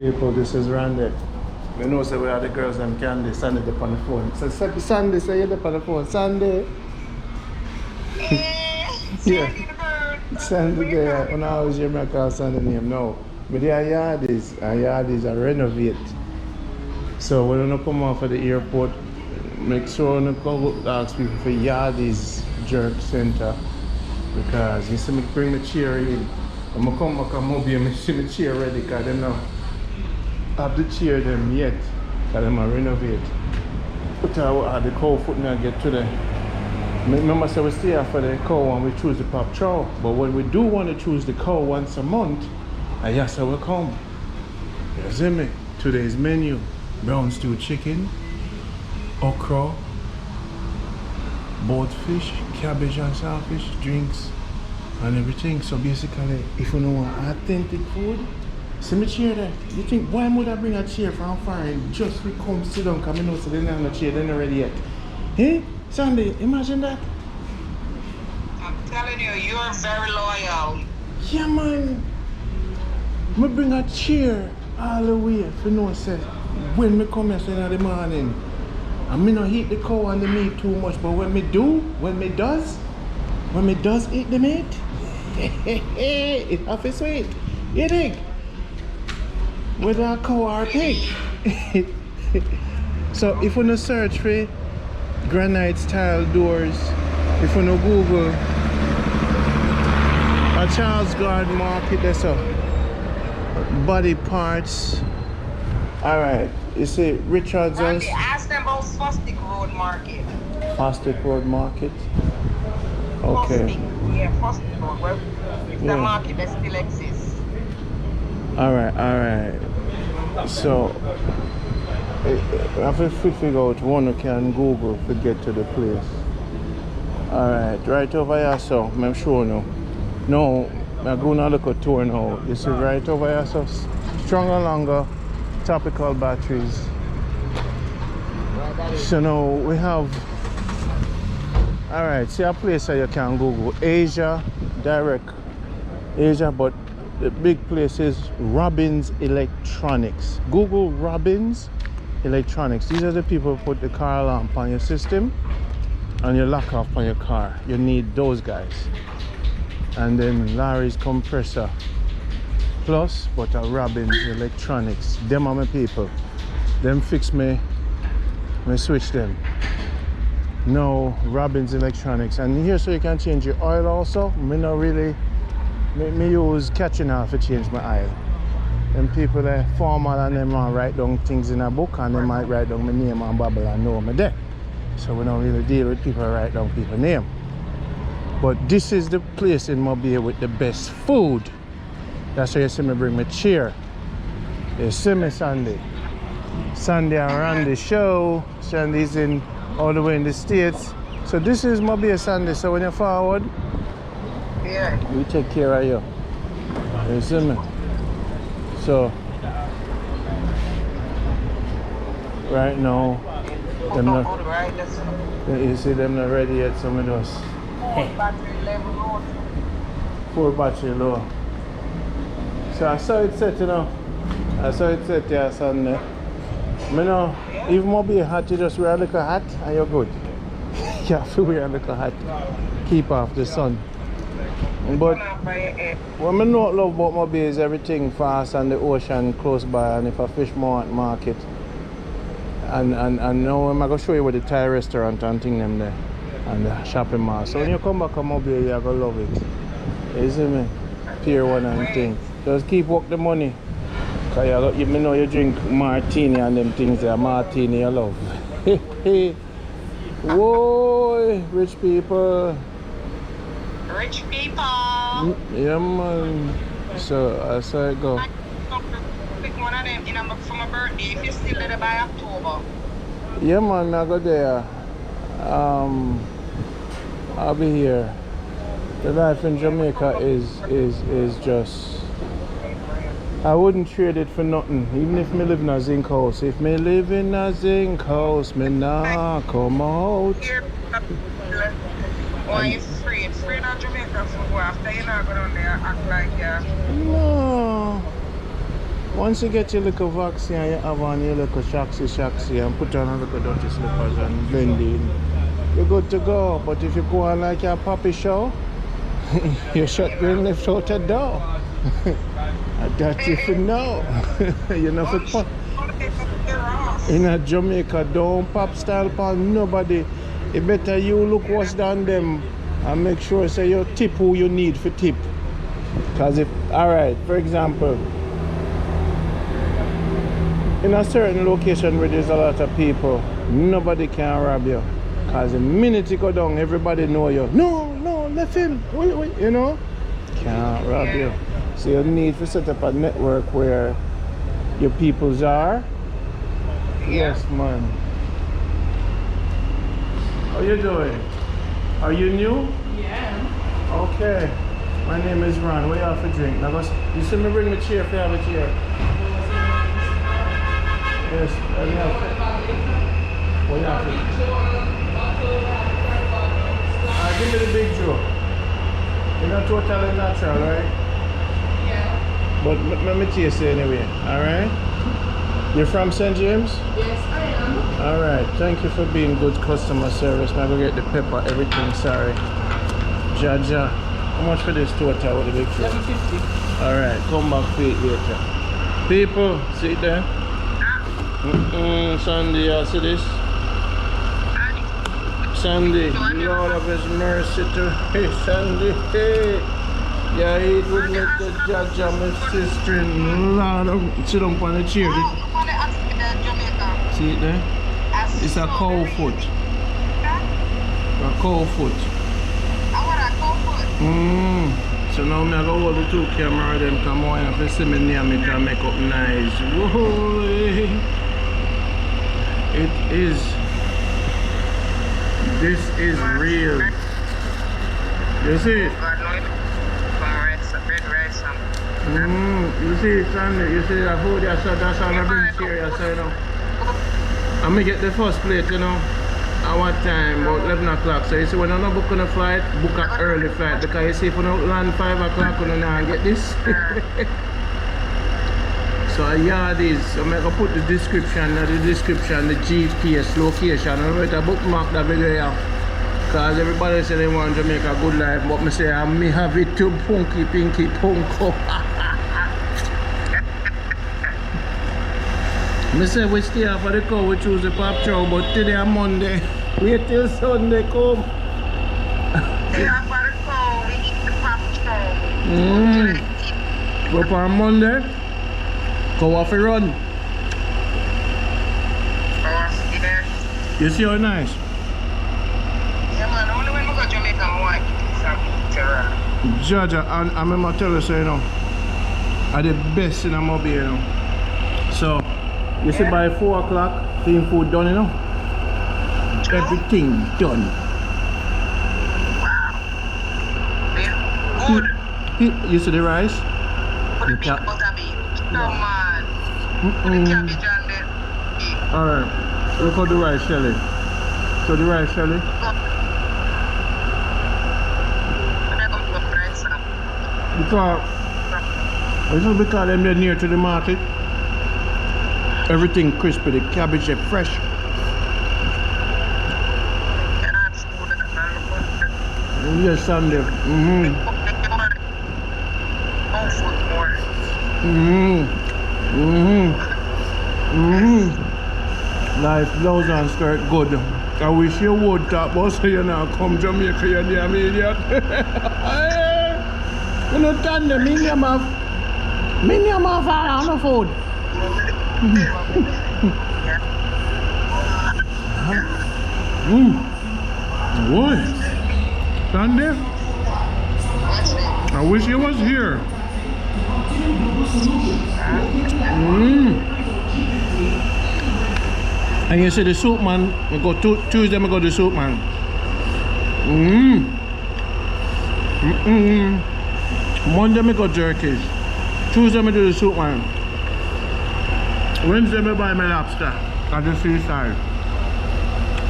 People, this is Randy. We know say we are the girls and Candy. Sandy up on the phone. So Sandy say you're up on the phone. Sandy. Yeah. Sandy there. When I was Jamaica, Sandy name now. But they are Yardies. And Yardies are renovate. So when you come off of the airport, make sure you go ask people for Yardies Jerk Center. Because you see me bring the chair in. I'm gonna come back and MoBay and see the chair ready because they know have the chair them yet, because them are renovate. But the cow foot now get to the. Remember, so we stay here for the cow and we choose the pop chow. But when we do want to choose the cow once a month, and yes, I will come. You see me? Today's menu: brown stew chicken, okra, boiled fish, cabbage and saltfish, drinks, and everything. So basically, if you know authentic food. See me chair there. You think why would I bring a chair from foreign just to come sit down because I know so they don't have no chair, they're not ready yet. Hey, Sandy, imagine that. I'm telling you, you're very loyal. Yeah man. Me bring a chair all the way for no say when me come here in the morning. And me not eat the cow and the meat too much, but when me does eat the meat, it have to sweet. You think? Whether a cow or a pig. So if you no search for granite style doors, if you no Google a Charles Garden market, there's a body parts. Alright, you see Richardson's. Ask them about Fosdick Road Market. Fosdick Road Market. Okay. Fosdick, yeah, Fosdick Road. Well, it's the market that still exists. Alright. So, I have to figure out one who can Google to get to the place. Alright, right over here, so I'm sure now. No, I'm going to look at tour now. You see right over here, so stronger, longer, topical batteries. So now we have, alright, see a place that you can Google. Asia, direct Asia, but the big place is Robbins Electronics. Google Robbins Electronics. These are the people who put the car alarm on your system and your lock off on your car. You need those guys. And then Larry's compressor plus, but a Robbins Electronics. Them are my people. Them fix me switch them. No, Robbins Electronics. And here so you can change your oil also. Me not really. Me use catching off to change my oil. Them people are formal and them write down things in a book and they might write down my name and babble and know me there. So we don't really deal with people who write down people's name. But this is the place in MoBay with the best food. That's why you see me bring my chair. You see me Sunday. Sunday I run the show. Sunday's in all the way in the States. So this is MoBay Sunday. So when you're forward, yeah, we take care of you. You see me? So right now, them not, you see them not ready yet, some of those. 4 battery low. So I saw it set, you know. I saw it set here Sunday. You know, if MoBay hat, you just wear a little hat and you're good. You have to wear a little hat. Keep off the sun. But what I know love about MoBay is everything fast and the ocean close by, and if I fish more at market. And now I'm going to show you where the Thai restaurant and thing them there and the shopping mall. So when you come back to MoBay, you're going to love it. You see me? Pier 1 and thing. Just keep work the money. Because you know you drink martini and them things there. Martini you love. Whoa, rich people. Rich people. Yeah man. So I saw it go. Pick one of them in for my birthday if you still there by October. Yeah man, I go there. I'll be here. The life in Jamaica is just, I wouldn't trade it for nothing. Even if me live in a zinc house. If me live in a zinc house, me nah come out. Why you free? It's free in Jamaica for after you not go down there act like No. Once you get your little vaccine, you have on your little shaxi and put on a little dirty slippers and blend in. You're good to go. But if you go on like your puppy show, you shut green left out the door. That's if you know. You know, for in Jamaica, don't pop style upon nobody. It better you look worse than them and make sure say you tip who you need for tip. Because if, alright, for example, in a certain location where there's a lot of people, nobody can rob you. Because the minute you go down, everybody know you. No, left him. Wait, you know? Can't rob you. So you need to set up a network where your peoples are. Yes, man. How you doing? Are you new? Yeah. Okay. My name is Ron. What you have to drink? Now, you see me bring the chair if you have a chair. Yes, let me have it. What you have to give me the big joke. You're not totally natural, right? Yeah. But let me taste it anyway, alright? You're from St. James? Yes, I am. Alright, thank you for being good customer service. Now go get the pepper, everything, sorry. Jaja. How much for this total with the big joke? $7.50. Alright, come back for it later. People, see it there? Sandy, you see this? Sandy, Lord of His mercy to hey Sandy, hey. Yeah, it would make the judge and my sister in Lord of sit down on the chair. See it there? It's a cow foot. A cow foot. So now I'm going to hold the two camera them come on and if you see me near me can make up nice. Whoa. It is. This is real. You see it? You see it, Sandy? You see that food? That's all I bring here, you know. I'm going to get the first plate, you know. At what time? About 11 o'clock. So you see, when I'm not booking a flight, book an early flight. Because you see, if you don't land 5 o'clock, you don't get this. So Yardie, so I'm going to put the description, the GPS location. I'm going to bookmark that video. Because everybody say they want to make a good life, but me say I may have it too punky, pinky, punko. Me say we stay here for the cow, we choose the pop chow, but today on Monday, wait till Sunday come. We are for the cow, we eat the pop chow. But on Monday, go off and run. You see how nice? Yeah man, only when we go to Jamaica I want to eat some Jaja, and I remember tell you so, you know, are the best in MoBay, you know. So, you see by 4 o'clock, team food done, you know. Everything done. Wow. Good. You see the rice? Put the peanut butter beef. Come on. Put the cabbage on the beef. Alright, look at the rice, Shelly. So the rice, Shelly. Because they're near to the market, everything crispy, the cabbage is fresh. Yes, Sunday. Life blouse and skirt good. I wish you would talk about so you now come Jamaica, you damn idiot. You know, Tanda, medium of all the food. Boy, Tanda, I wish you was here. And you see the soup man, we go Tuesday, we go to the soup man. Monday me go jerky. Tuesday me do the soup man. Wednesday me buy my lobster at the seaside.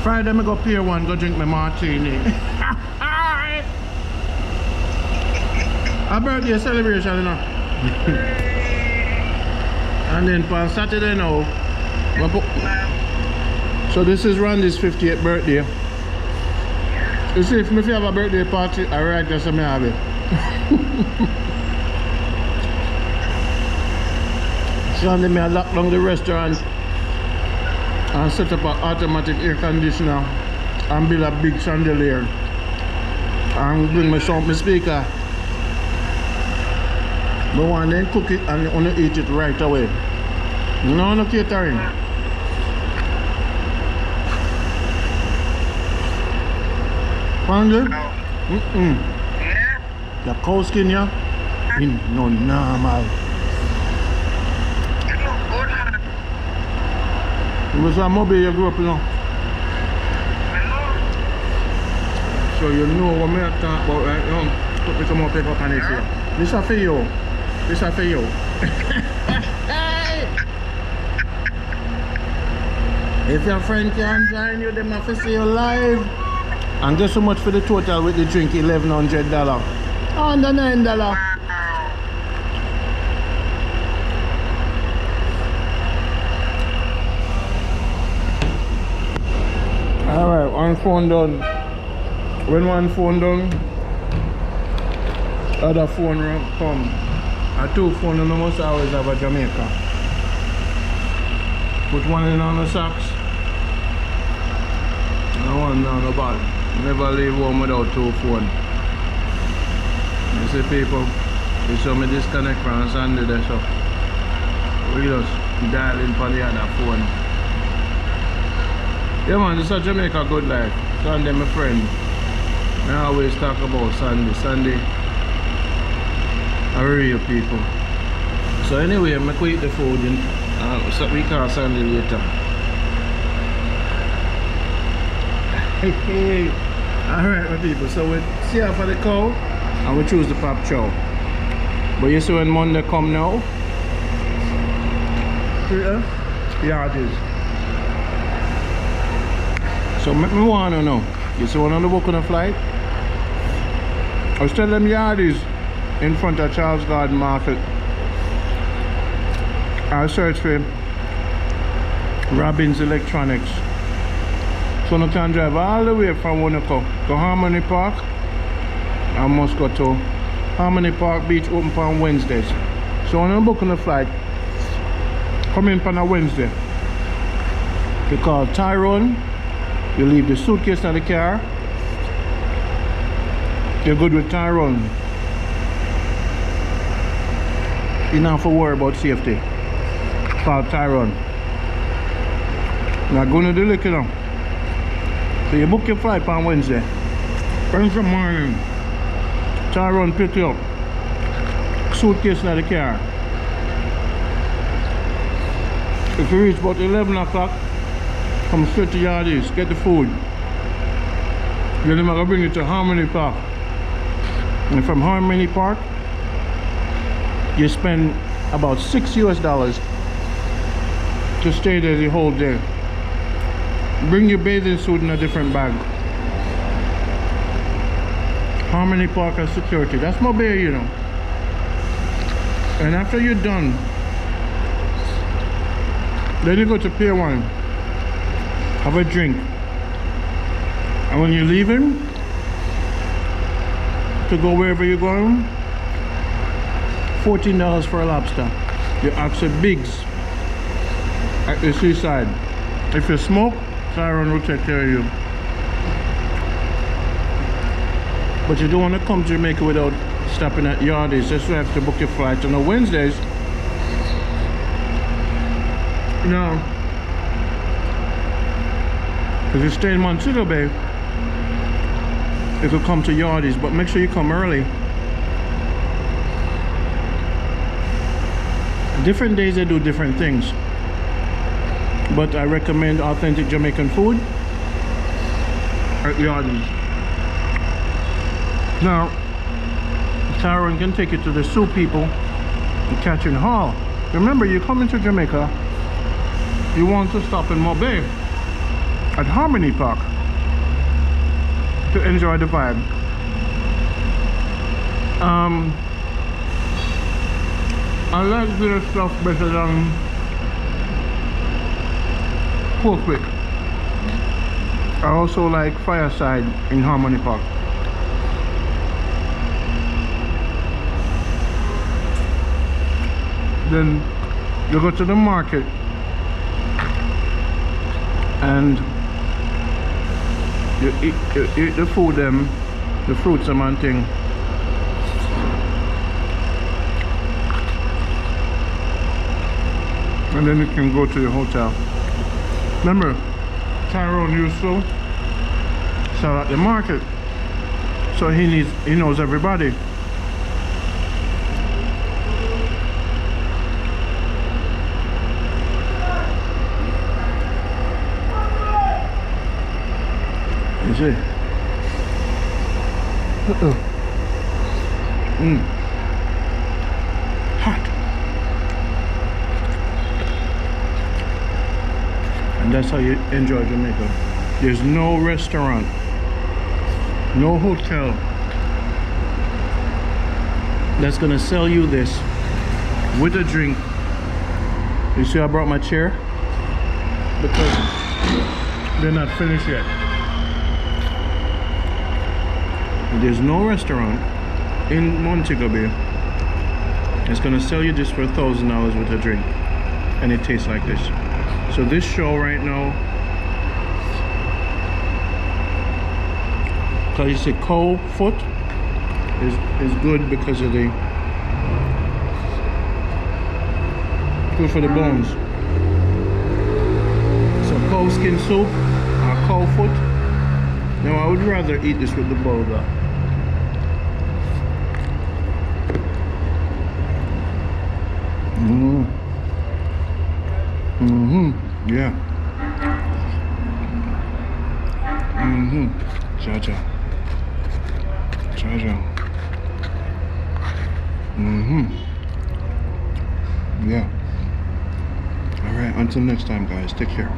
Friday me go Pier 1, go drink my martini. A birthday celebration, you know. And then on Saturday now, so this is Randy's 58th birthday. You see, if I have a birthday party, I write just so I have it. Sunday, I lock down the restaurant and set up an automatic air conditioner and build a big chandelier and bring my speaker. But one then cook it and only eat it right away. No catering. Found it? Yeah. The cow skin, yeah? No normal. It look good, huh? It was a MoBay you grew up, you know. So you know what I'm talking about, right? You know, put me some more paper on it here. This is for you. This is for you. If your friend can join you, they have to see you live. And guess how much for the total with the drink? $1,100. Under $9. Alright, one phone done. When one phone done, other phone come. A two phone you must always have a Jamaica. Put one in on the socks. And one down the bottom. Never leave home without two phones. You see people, they saw me disconnect from Sunday there, so we just dial in for the other phone. Yeah man, this is Jamaica good life. Sunday my friend. I always talk about Sunday. Sunday are real people. So anyway, I'm going to eat the food in, so we call Sunday later. Hey. Alright my people, so we see how for the cow and we choose the pop chow. But you see when Monday come now, Yardie. So make me want to know, you see one on the book on the flight? I was telling them Yardie's in front of Charles Garden Market. I search for Robbins Electronics. So I can drive all the way from Monaco to Harmony Park. I must go to Harmony Park Beach open on Wednesdays. So when I'm booking a flight, come in on a Wednesday. You call Tyrone, you leave the suitcase in the car. You're good with Tyrone. You don't have to worry about safety. Call Tyrone. Now going to the liquor now. So you book your flight on Wednesday. Wednesday morning. Tyrone pick you up. Suitcase in the car. If you reach about 11 o'clock, come straight to Yardie's, get the food. Then I'm gonna bring you to Harmony Park. And from Harmony Park, you spend about $6 US to stay there the whole day. Bring your bathing suit in a different bag. Harmony Park has security. That's MoBay, you know. And after you're done, then you go to Pier 1, have a drink. And when you're leaving to go wherever you're going, $14 for a lobster. You ask at Biggs at the seaside. If you smoke, Tyrone will take care of you. But you don't want to come to Jamaica without stopping at Yardie's. That's why you have to book your flight on Wednesdays. Now, if you stay in Montego Bay, you could come to Yardie's, but make sure you come early. Different days they do different things, but I recommend authentic Jamaican food at Yardie's. Now, Tyrone can take you to the soup people in Catherine Hall. Remember, you come into Jamaica, you want to stop in MoBay at Harmony Park to enjoy the vibe. I like their stuff better than Porkwick. I also like Fireside in Harmony Park. Then you go to the market and you eat the food them, the fruits and thing. And then you can go to the hotel. Remember, Tyrone used to sell at the market, so he knows everybody. You see? Hot. And that's how you enjoy Jamaica. There's no restaurant, no hotel that's gonna sell you this with a drink. You see I brought my chair? Because they're not finished yet. There's no restaurant in Montego Bay that's gonna sell you this for $1,000 with a drink and it tastes like this. So this show right now, because you see cow foot is good because of the good for the bones. So cow skin soup or cow foot. Now I would rather eat this with the burger. Yeah. Cha-cha. Cha-cha. Yeah. Alright, until next time guys, take care.